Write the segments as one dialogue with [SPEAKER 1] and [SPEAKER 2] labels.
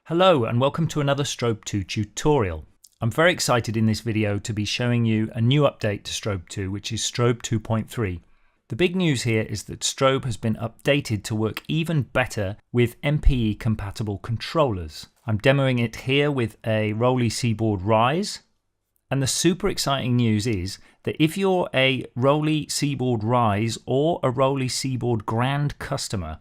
[SPEAKER 1] Hello and welcome to another STROBE2 tutorial. I'm very excited in this video to be showing you a new update to STROBE2, which is STROBE 2.3. The big news here is that Strobe has been updated to work even better with MPE compatible controllers. I'm demoing it here with a ROLI Seaboard RISE, and the super exciting news is that if you're a ROLI Seaboard RISE or a ROLI Seaboard Grand customer,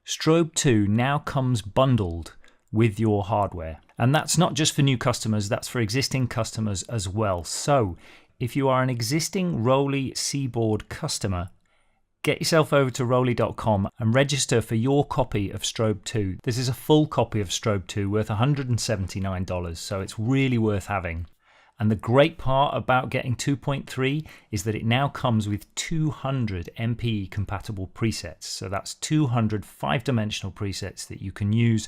[SPEAKER 1] Strobe 2 now comes bundled with your hardware. And that's not just for new customers, that's for existing customers as well. So if you are an existing ROLI Seaboard customer, get yourself over to roli.com and register for your copy of Strobe 2. This is a full copy of Strobe 2 worth $179, so it's really worth having. And the great part about getting 2.3 is that it now comes with 200 MPE compatible presets. So that's 200 5-dimensional presets that you can use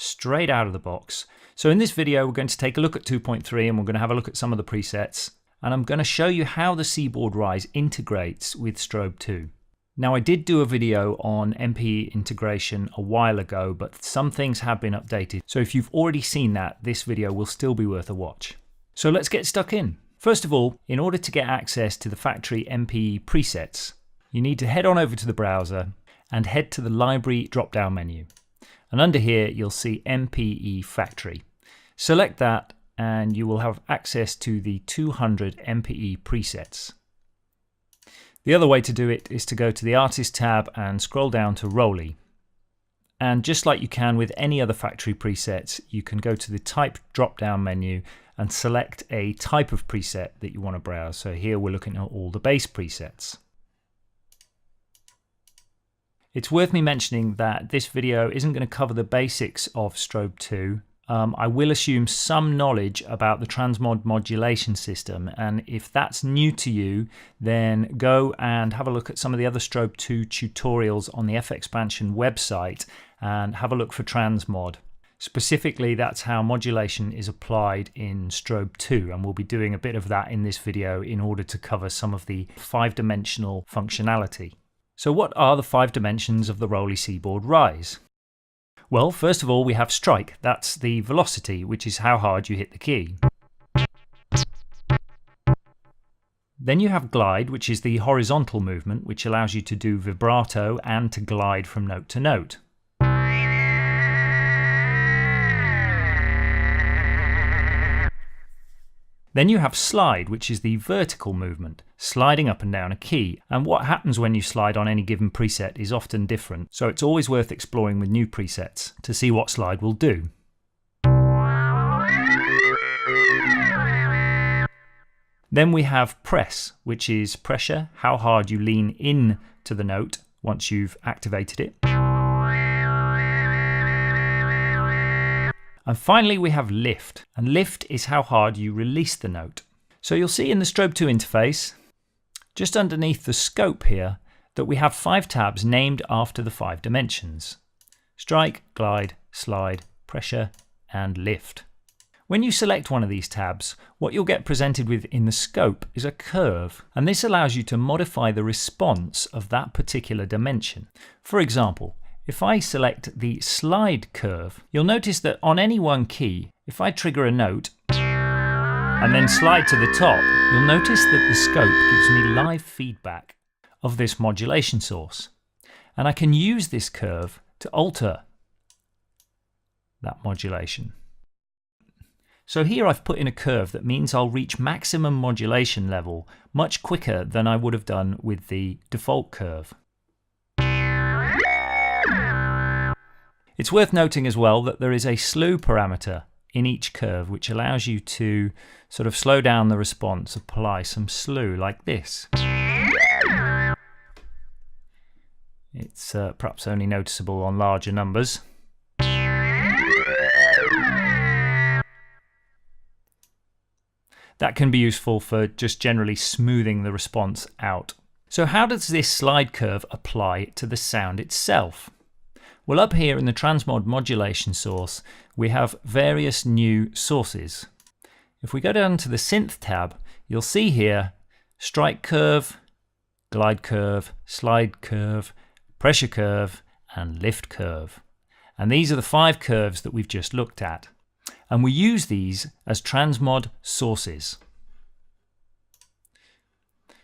[SPEAKER 1] straight out of the box. So in this video, we're going to take a look at 2.3 and we're going to have a look at some of the presets. And I'm going to show you how the Seaboard RISE integrates with Strobe 2. Now, I did do a video on MPE integration a while ago, but some things have been updated. So if you've already seen that, this video will still be worth a watch. So let's get stuck in. First of all, in order to get access to the factory MPE presets, you need to head on over to the browser and head to the library drop-down menu. And under here, you'll see MPE Factory. Select that and you will have access to the 200 MPE presets. The other way to do it is to go to the Artist tab and scroll down to ROLI. And just like you can with any other factory presets, you can go to the Type drop-down menu and select a type of preset that you want to browse. So here we're looking at all the bass presets. It's worth me mentioning that this video isn't going to cover the basics of Strobe 2. I will assume some knowledge about the transmod modulation system, and if that's new to you, then go and have a look at some of the other Strobe 2 tutorials on the FXpansion website and have a look for transmod. Specifically, that's how modulation is applied in Strobe 2, and we'll be doing a bit of that in this video in order to cover some of the 5-dimensional functionality. So what are the 5 dimensions of the ROLI Seaboard RISE? Well, first of all, we have strike. That's the velocity, which is how hard you hit the key. Then you have glide, which is the horizontal movement, which allows you to do vibrato and to glide from note to note. Then you have slide, which is the vertical movement, sliding up and down a key. And what happens when you slide on any given preset is often different, so it's always worth exploring with new presets to see what slide will do. Then we have press, which is pressure, how hard you lean in to the note once you've activated it. And finally, we have lift, and lift is how hard you release the note. So you'll see in the Strobe 2 interface, just underneath the scope here, that we have 5 tabs named after the 5 dimensions: strike, glide, slide, pressure, and lift. When you select one of these tabs, what you'll get presented with in the scope is a curve, and this allows you to modify the response of that particular dimension. For example, if I select the slide curve, you'll notice that on any one key, if I trigger a note and then slide to the top, you'll notice that the scope gives me live feedback of this modulation source. And I can use this curve to alter that modulation. So here I've put in a curve that means I'll reach maximum modulation level much quicker than I would have done with the default curve. It's worth noting as well that there is a slew parameter in each curve which allows you to sort of slow down the response, apply some slew like this. It's perhaps only noticeable on larger numbers. That can be useful for just generally smoothing the response out. So how does this slide curve apply to the sound itself? Well, up here in the transmod modulation source, we have various new sources. If we go down to the synth tab, you'll see here strike curve, glide curve, slide curve, pressure curve, and lift curve. And these are the 5 curves that we've just looked at. And we use these as transmod sources.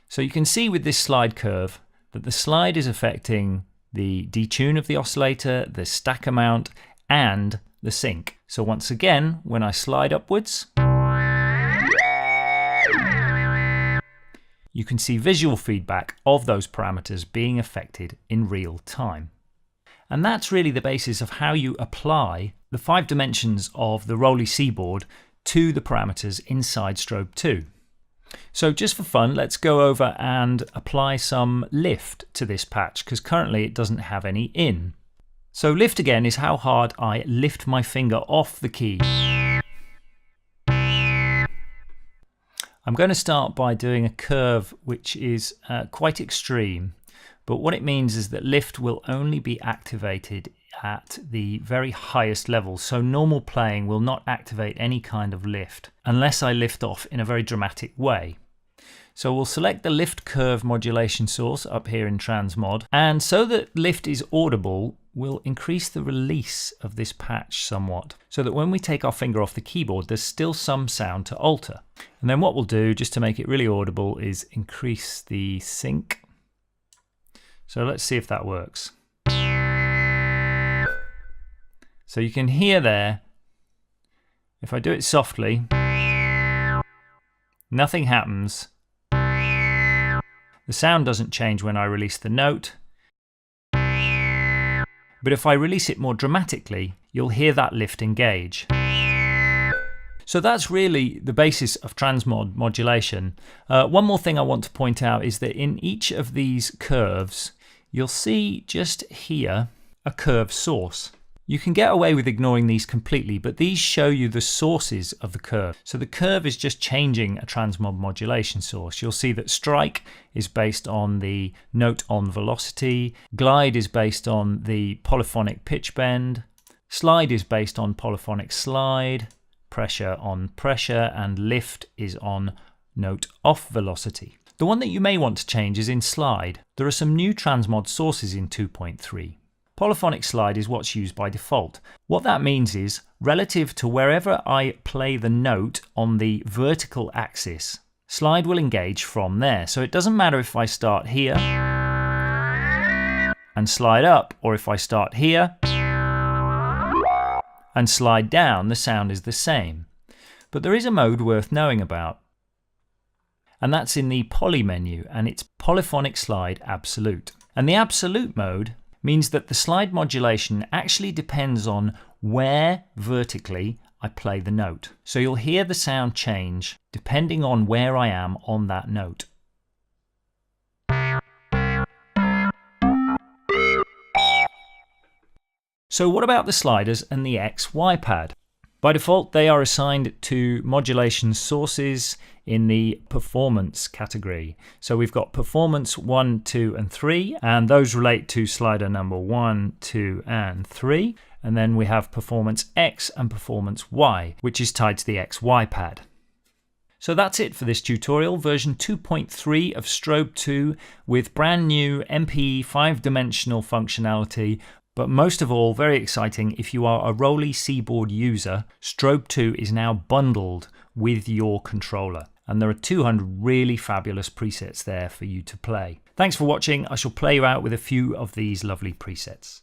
[SPEAKER 1] So you can see with this slide curve that the slide is affecting the detune of the oscillator, the stack amount, and the sync. So once again, when I slide upwards, you can see visual feedback of those parameters being affected in real time. And that's really the basis of how you apply the 5 dimensions of the ROLI Seaboard to the parameters inside STROBE2. So just for fun, let's go over and apply some lift to this patch, because currently it doesn't have any in. So lift again is how hard I lift my finger off the key. I'm going to start by doing a curve which is quite extreme, but what it means is that lift will only be activated at the very highest level, so normal playing will not activate any kind of lift unless I lift off in a very dramatic way. So we'll select the lift curve modulation source up here in Transmod, and so that lift is audible, we'll increase the release of this patch somewhat, so that when we take our finger off the keyboard, there's still some sound to alter. And then what we'll do, just to make it really audible, is increase the sync. So let's see if that works. So you can hear there, if I do it softly, nothing happens. The sound doesn't change when I release the note. But if I release it more dramatically, you'll hear that lift engage. So that's really the basis of transmod modulation. One more thing I want to point out is that in each of these curves, you'll see just here a curve source. You can get away with ignoring these completely, but these show you the sources of the curve. So the curve is just changing a transmod modulation source. You'll see that strike is based on the note on velocity, glide is based on the polyphonic pitch bend, slide is based on polyphonic slide, pressure on pressure, and lift is on note off velocity. The one that you may want to change is in slide. There are some new transmod sources in 2.3. Polyphonic slide is what's used by default. What that means is, relative to wherever I play the note on the vertical axis, slide will engage from there. So it doesn't matter if I start here and slide up, or if I start here and slide down, the sound is the same. But there is a mode worth knowing about, and that's in the Poly menu, and it's Polyphonic Slide Absolute. And the Absolute mode means that the slide modulation actually depends on where vertically I play the note. So you'll hear the sound change depending on where I am on that note. So what about the sliders and the XY pad? By default, they are assigned to modulation sources in the performance category. So we've got performance 1, 2, and 3, and those relate to slider number 1, 2, and 3. And then we have performance X and performance Y, which is tied to the XY pad. So that's it for this tutorial, version 2.3 of STROBE2 with brand new MPE 5-dimensional functionality. But most of all, very exciting, if you are a ROLI Seaboard user, STROBE2 is now bundled with your controller. And there are 200 really fabulous presets there for you to play. Thanks for watching. I shall play you out with a few of these lovely presets.